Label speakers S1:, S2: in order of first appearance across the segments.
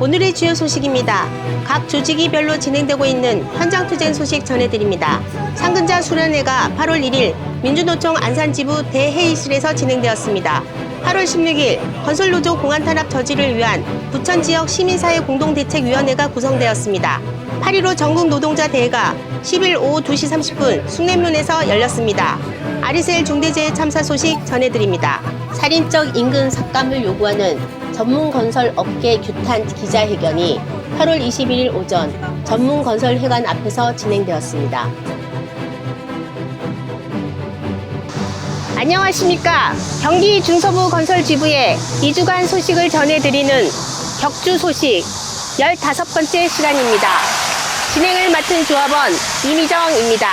S1: 오늘의 주요 소식입니다. 각 조직이별로 진행되고 있는 현장투쟁 소식 전해드립니다. 상근자 수련회가 8월 1일 민주노총 안산지부 대회의실에서 진행되었습니다. 8월 16일 건설노조 공안탄압 저지를 위한 부천지역 시민사회 공동대책위원회가 구성되었습니다. 8.15 전국노동자대회가 10일 오후 2시 30분 숭례문에서 열렸습니다. 아리셀 중대재해 참사 소식 전해드립니다. 살인적 임금 삭감을 요구하는 전문건설업계 규탄 기자회견이 8월 21일 오전 전문건설회관 앞에서 진행되었습니다. 안녕하십니까. 경기 중서부 건설지부의 2주간 소식을 전해드리는 격주 소식 15번째 시간입니다. 진행을 맡은 조합원 이미정입니다.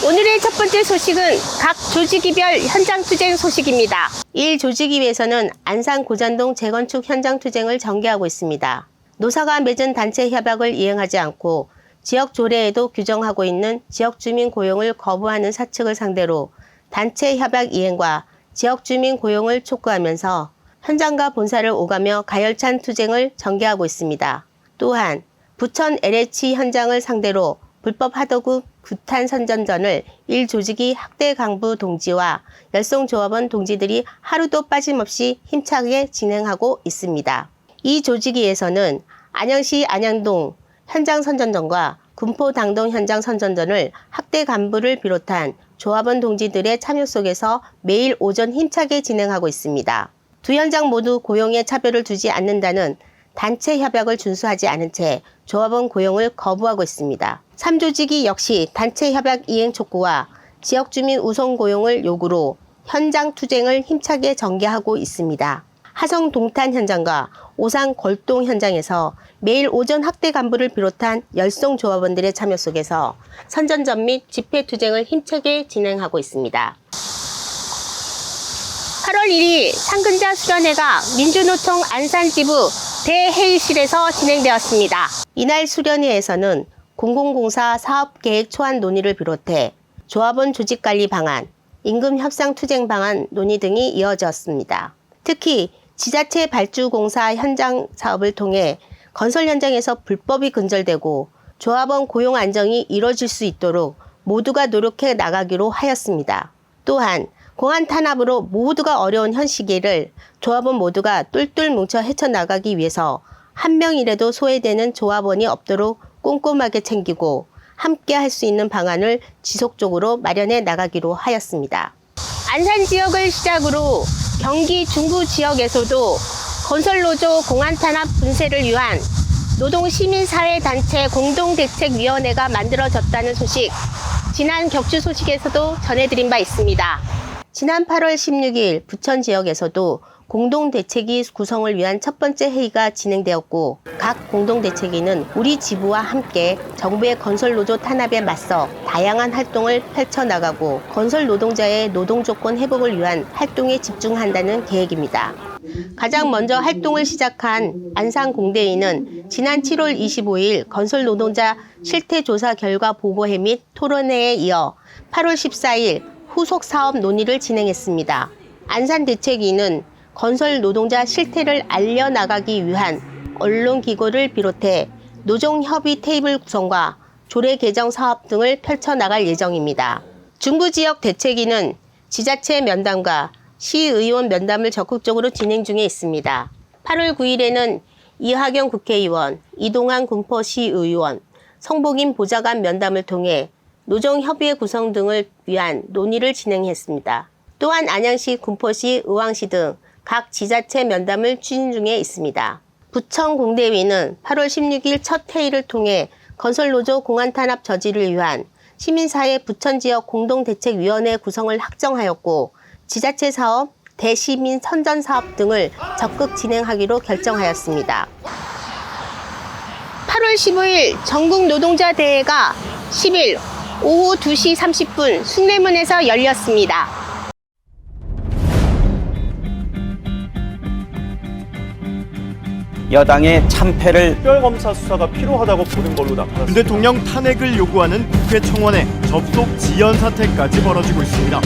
S1: 오늘의 첫 번째 소식은 각 조직위별 현장투쟁 소식입니다. 1조직위에서는 안산 고잔동 재건축 현장투쟁을 전개하고 있습니다. 노사가 맺은 단체 협약을 이행하지 않고 지역 조례에도 규정하고 있는 지역주민 고용을 거부하는 사측을 상대로 단체 협약 이행과 지역주민 고용을 촉구하면서 현장과 본사를 오가며 가열찬 투쟁을 전개하고 있습니다. 또한 부천 LH 현장을 상대로 불법 하도급 규탄 선전전을 1조직이 학대 강부 동지와 열성조합원 동지들이 하루도 빠짐없이 힘차게 진행하고 있습니다. 이 조직위에서는 안양시 안양동 현장 선전전과 군포 당동 현장 선전전을 학대 간부를 비롯한 조합원 동지들의 참여 속에서 매일 오전 힘차게 진행하고 있습니다. 두 현장 모두 고용에 차별을 두지 않는다는 단체 협약을 준수하지 않은 채 조합원 고용을 거부하고 있습니다. 3조직이 역시 단체 협약 이행 촉구와 지역주민 우선 고용을 요구로 현장 투쟁을 힘차게 전개하고 있습니다. 하성 동탄 현장과 오산 골동 현장에서 매일 오전 학대 간부를 비롯한 열성 조합원들의 참여 속에서 선전전 및 집회 투쟁을 힘차게 진행하고 있습니다. 8월 1일 상근자 수련회가 민주노총 안산지부 대회의실에서 진행되었습니다. 이날 수련회에서는 공공공사 사업계획 초안 논의를 비롯해 조합원 조직관리 방안, 임금 협상 투쟁 방안 논의 등이 이어졌습니다. 특히 지자체 발주공사 현장 사업을 통해 건설 현장에서 불법이 근절되고 조합원 고용 안정이 이뤄질 수 있도록 모두가 노력해 나가기로 하였습니다. 또한 공안 탄압으로 모두가 어려운 현 시기를 조합원 모두가 똘똘 뭉쳐 헤쳐나가기 위해서 한 명이라도 소외되는 조합원이 없도록 꼼꼼하게 챙기고 함께 할 수 있는 방안을 지속적으로 마련해 나가기로 하였습니다. 안산 지역을 시작으로 경기 중부 지역에서도 건설노조 공안탄압 분쇄를 위한 노동시민사회단체 공동대책위원회가 만들어졌다는 소식, 지난 격주 소식에서도 전해드린 바 있습니다. 지난 8월 16일 부천 지역에서도 공동대책위 구성을 위한 첫 번째 회의가 진행되었고 각 공동대책위는 우리 지부와 함께 정부의 건설노조 탄압에 맞서 다양한 활동을 펼쳐나가고 건설노동자의 노동조건 회복을 위한 활동에 집중한다는 계획입니다. 가장 먼저 활동을 시작한 안산공대위는 지난 7월 25일 건설노동자 실태조사 결과 보고회 및 토론회에 이어 8월 14일 후속 사업 논의를 진행했습니다. 안산대책위는 건설 노동자 실태를 알려나가기 위한 언론기고를 비롯해 노종협의 테이블 구성과 조례 개정 사업 등을 펼쳐나갈 예정입니다. 중부지역 대책위는 지자체 면담과 시의원 면담을 적극적으로 진행 중에 있습니다. 8월 9일에는 이하경 국회의원, 이동환 군포시의원, 성복인 보좌관 면담을 통해 노정협의회 구성 등을 위한 논의를 진행했습니다. 또한 안양시, 군포시, 의왕시 등 각 지자체 면담을 추진 중에 있습니다. 부천 공대위는 8월 16일 첫 회의를 통해 건설노조 공안탄압 저지를 위한 시민사회 부천지역 공동대책위원회 구성을 확정하였고 지자체 사업, 대시민 선전 사업 등을 적극 진행하기로 결정하였습니다. 8월 15일 전국노동자대회가 10일 오후 2시 30분 숭례문에서 열렸습니다.
S2: 여당의 참패를
S3: 특별검사 수사가 필요하다고 보는 걸로 나타났습니다.
S4: 윤 대통령 탄핵을 요구하는 국회 청원에 접속 지연 사태까지 벌어지고 있습니다.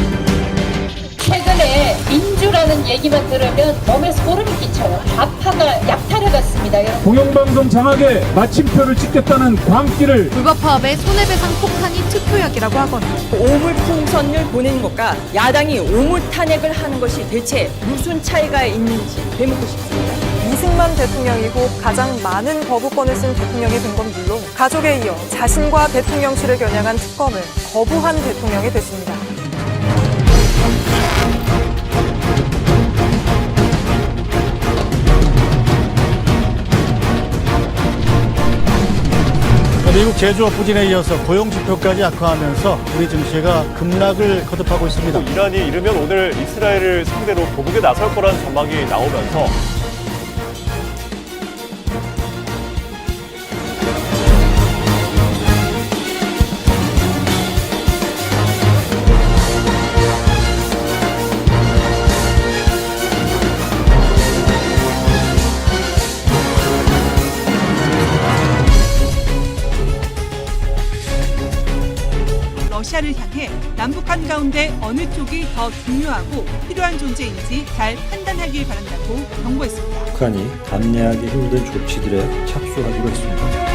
S5: 최근에 민주라는 얘기만 들으면 몸에 소름이 끼쳐요. 좌파가 약탈을
S2: 공영방송 장악에 마침표를 찍겠다는 광기를
S5: 불법 파업에 손해배상 폭탄이 투표약이라고 하거나
S6: 오물풍선을 보내는 것과 야당이 오물탄핵을 하는 것이 대체 무슨 차이가 있는지 되묻고 싶습니다.
S7: 이승만 대통령이고 가장 많은 거부권을 쓴 대통령이 된 건 물론 가족에 이어 자신과 대통령실을 겨냥한 특검을 거부한 대통령이 됐습니다.
S8: 미국 제조업 부진에 이어서 고용 지표까지 악화하면서 우리 증시가 급락을 거듭하고 있습니다.
S3: 이란이 이르면 오늘 이스라엘을 상대로 보복에 나설 거라는 전망이 나오면서
S9: 러시아를 향해 남북한 가운데 어느 쪽이 더 중요하고 필요한 존재인지 잘 판단하길 바란다고 경고했습니다.
S10: 북한이 감내하기 힘든 조치들에 착수하기로 했습니다.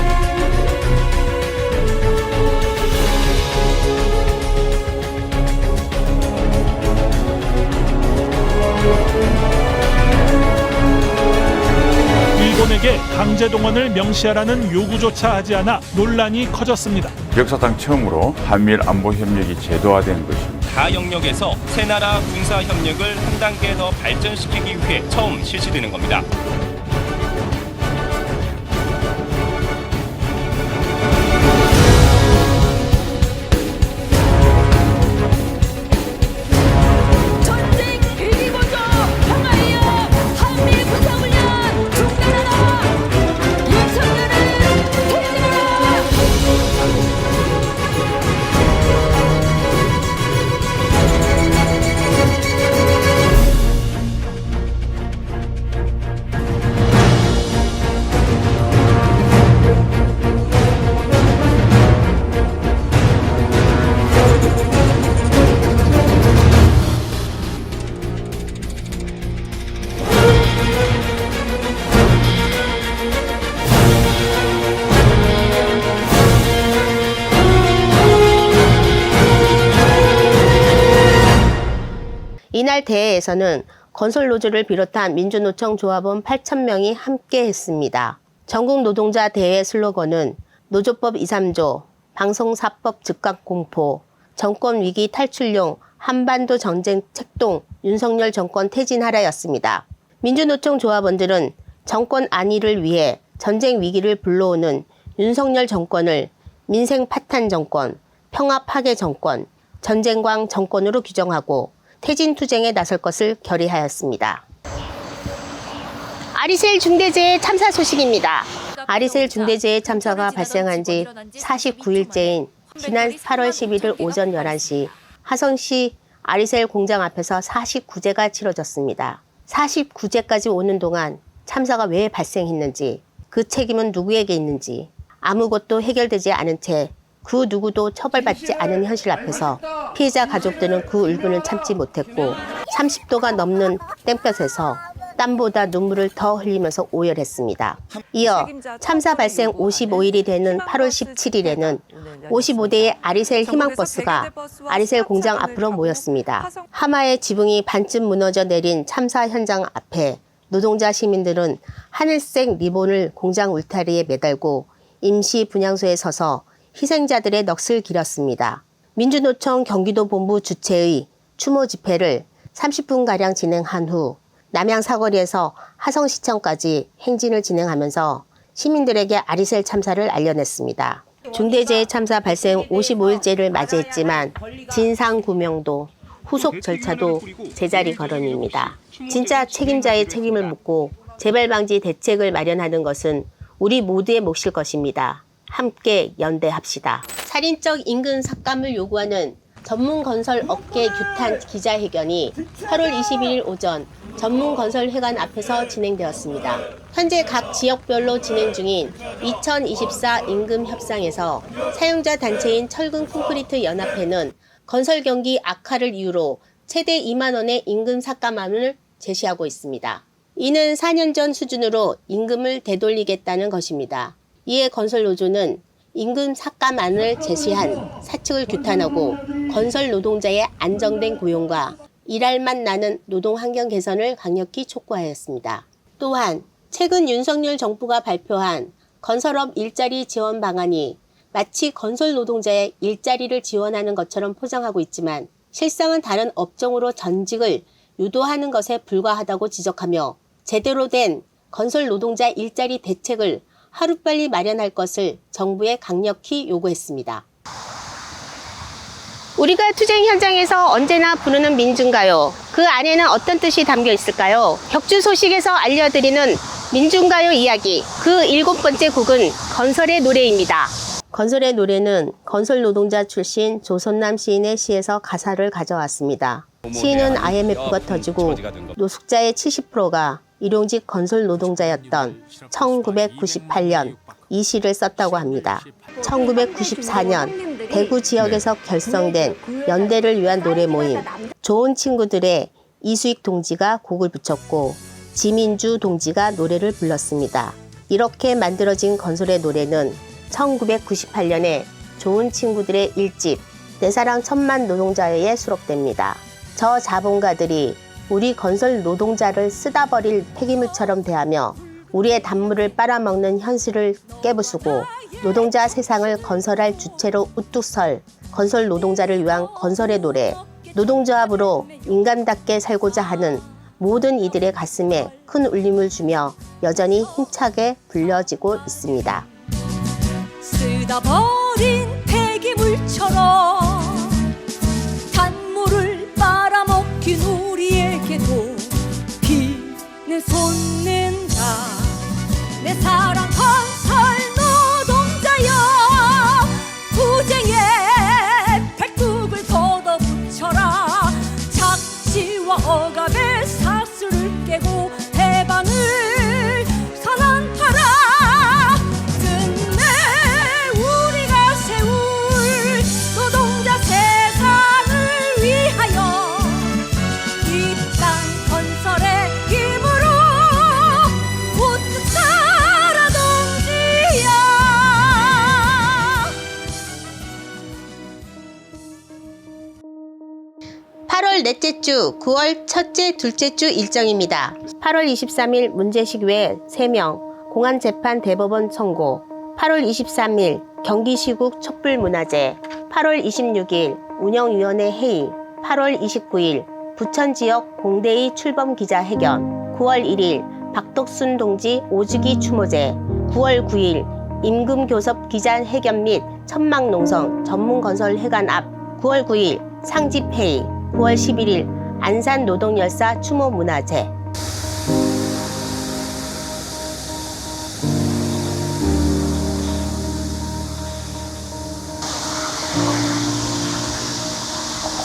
S2: 일본에게 강제동원을 명시하라는 요구조차 하지 않아 논란이 커졌습니다.
S11: 역사상 처음으로 한미일 안보 협력이 제도화된 것입니다.
S12: 다 영역에서 세 나라 군사 협력을 한 단계 더 발전시키기 위해 처음 실시되는 겁니다.
S1: 이날 대회에서는 건설노조를 비롯한 민주노총 조합원 8,000명이 함께 했습니다. 전국 노동자 대회 슬로건은 노조법 2, 3조, 방송사법 즉각 공포, 정권위기 탈출용 한반도 전쟁 책동, 윤석열 정권 퇴진하라였습니다. 민주노총 조합원들은 정권 안위를 위해 전쟁 위기를 불러오는 윤석열 정권을 민생 파탄 정권, 평화 파괴 정권, 전쟁광 정권으로 규정하고 퇴진 투쟁에 나설 것을 결의하였습니다. 아리셀 중대재해 참사 소식입니다. 아리셀 중대재해 참사가 발생한 지 49일째인 지난 8월 11일 오전 11시 화성시 아리셀 공장 앞에서 49제가 치러졌습니다. 49제까지 오는 동안 참사가 왜 발생했는지, 그 책임은 누구에게 있는지 아무것도 해결되지 않은 채 그 누구도 처벌받지 않은 현실 앞에서 피해자 가족들은 그 울분을 참지 못했고 30도가 넘는 땡볕에서 땀보다 눈물을 더 흘리면서 오열했습니다. 이어 참사 발생 55일이 되는 8월 17일에는 55대의 아리셀 희망버스가 아리셀 공장 앞으로 모였습니다. 하마의 지붕이 반쯤 무너져 내린 참사 현장 앞에 노동자 시민들은 하늘색 리본을 공장 울타리에 매달고 임시 분향소에 서서 희생자들의 넋을 기렸습니다. 민주노총 경기도본부 주최의 추모 집회를 30분가량 진행한 후 남양 사거리에서 하성시청까지 행진을 진행하면서 시민들에게 아리셀 참사를 알려냈습니다. 중대재해 참사 발생 55일째를 맞이했지만 진상규명도 후속 절차도 제자리 걸음입니다. 진짜 책임자의 책임을 묻고 재발방지 대책을 마련하는 것은 우리 모두의 몫일 것입니다. 함께 연대합시다. 살인적 임금 삭감을 요구하는 전문건설 업계 규탄 기자회견이 8월 21일 오전 전문건설회관 앞에서 진행되었습니다. 현재 각 지역별로 진행 중인 2024 임금협상에서 사용자 단체인 철근콘크리트연합회는 건설 경기 악화를 이유로 최대 2만 원의 임금 삭감안을 제시하고 있습니다. 이는 4년 전 수준으로 임금을 되돌리겠다는 것입니다. 이에 건설노조는 임금 삭감안을 제시한 사측을 규탄하고 건설 노동자의 안정된 고용과 일할 맛 나는 노동 환경 개선을 강력히 촉구하였습니다. 또한 최근 윤석열 정부가 발표한 건설업 일자리 지원 방안이 마치 건설 노동자의 일자리를 지원하는 것처럼 포장하고 있지만 실상은 다른 업종으로 전직을 유도하는 것에 불과하다고 지적하며 제대로 된 건설 노동자 일자리 대책을 하루빨리 마련할 것을 정부에 강력히 요구했습니다. 우리가 투쟁 현장에서 언제나 부르는 민중가요. 그 안에는 어떤 뜻이 담겨 있을까요? 격주 소식에서 알려드리는 민중가요 이야기. 그 7번째 곡은 건설의 노래입니다. 건설의 노래는 건설 노동자 출신 조선남 시인의 시에서 가사를 가져왔습니다. 시인은 IMF가 터지고 노숙자의 70%가 일용직 건설 노동자였던 1998년 이 시를 썼다고 합니다. 1994년 대구 지역에서 결성된 연대를 위한 노래 모임 좋은 친구들의 이수익 동지가 곡을 붙였고 지민주 동지가 노래를 불렀습니다. 이렇게 만들어진 건설의 노래는 1998년에 좋은 친구들의 1집 내 사랑 천만 노동자에 수록됩니다. 저 자본가들이 우리 건설 노동자를 쓰다 버릴 폐기물처럼 대하며 우리의 단물을 빨아먹는 현실을 깨부수고 노동자 세상을 건설할 주체로 우뚝 설 건설 노동자를 위한 건설의 노래, 노동조합으로 인간답게 살고자 하는 모든 이들의 가슴에 큰 울림을 주며 여전히 힘차게 불려지고 있습니다.
S13: 쓰다 버린 폐기물처럼 단물을 빨아먹힌 우리에게도 비는 솟는다. 내 사랑 건설 노동자여 투쟁에 백둑을 걷어붙여라. 착취와 억압의 사슬을 깨고 해방을 선언하라. 끝내 우리가 세울 노동자 세상을 위하여 이 땅 건설의 힘으로 우뚝 서라 동지야.
S1: 8월 넷째 주, 9월 첫째, 둘째 주 일정입니다. 8월 23일 문제식 외 3명, 공안재판 대법원 선고. 8월 23일 경기시국 촛불문화제. 8월 26일 운영위원회 회의. 8월 29일 부천지역 공대의 출범기자회견. 9월 1일 박덕순 동지 5주기 추모제. 9월 9일 임금교섭 기자회견 및 천막농성 전문건설회관 앞. 9월 9일 상집회의. 9월 11일 안산노동열사 추모문화제.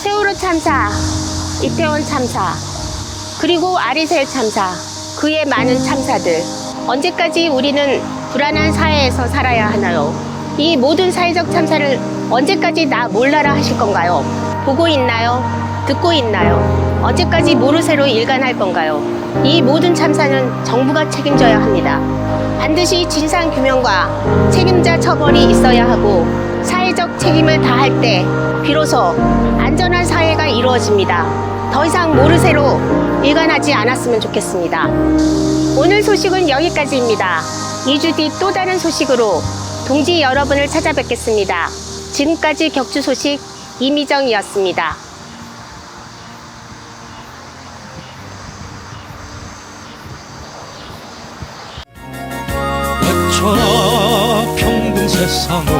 S1: 세월호 참사, 이태원 참사, 그리고 아리셀 참사, 그의 많은 참사들. 언제까지 우리는 불안한 사회에서 살아야 하나요? 이 모든 사회적 참사를 언제까지 나 몰라라 하실 건가요? 보고 있나요? 듣고 있나요? 언제까지 모르쇠로 일관할 건가요? 이 모든 참사는 정부가 책임져야 합니다. 반드시 진상규명과 책임자 처벌이 있어야 하고 사회적 책임을 다할 때 비로소 안전한 사회가 이루어집니다. 더 이상 모르쇠로 일관하지 않았으면 좋겠습니다. 오늘 소식은 여기까지입니다. 2주 뒤 또 다른 소식으로 동지 여러분을 찾아뵙겠습니다. 지금까지 격주 소식 이미정이었습니다.
S14: 어쩌나 평등 세상을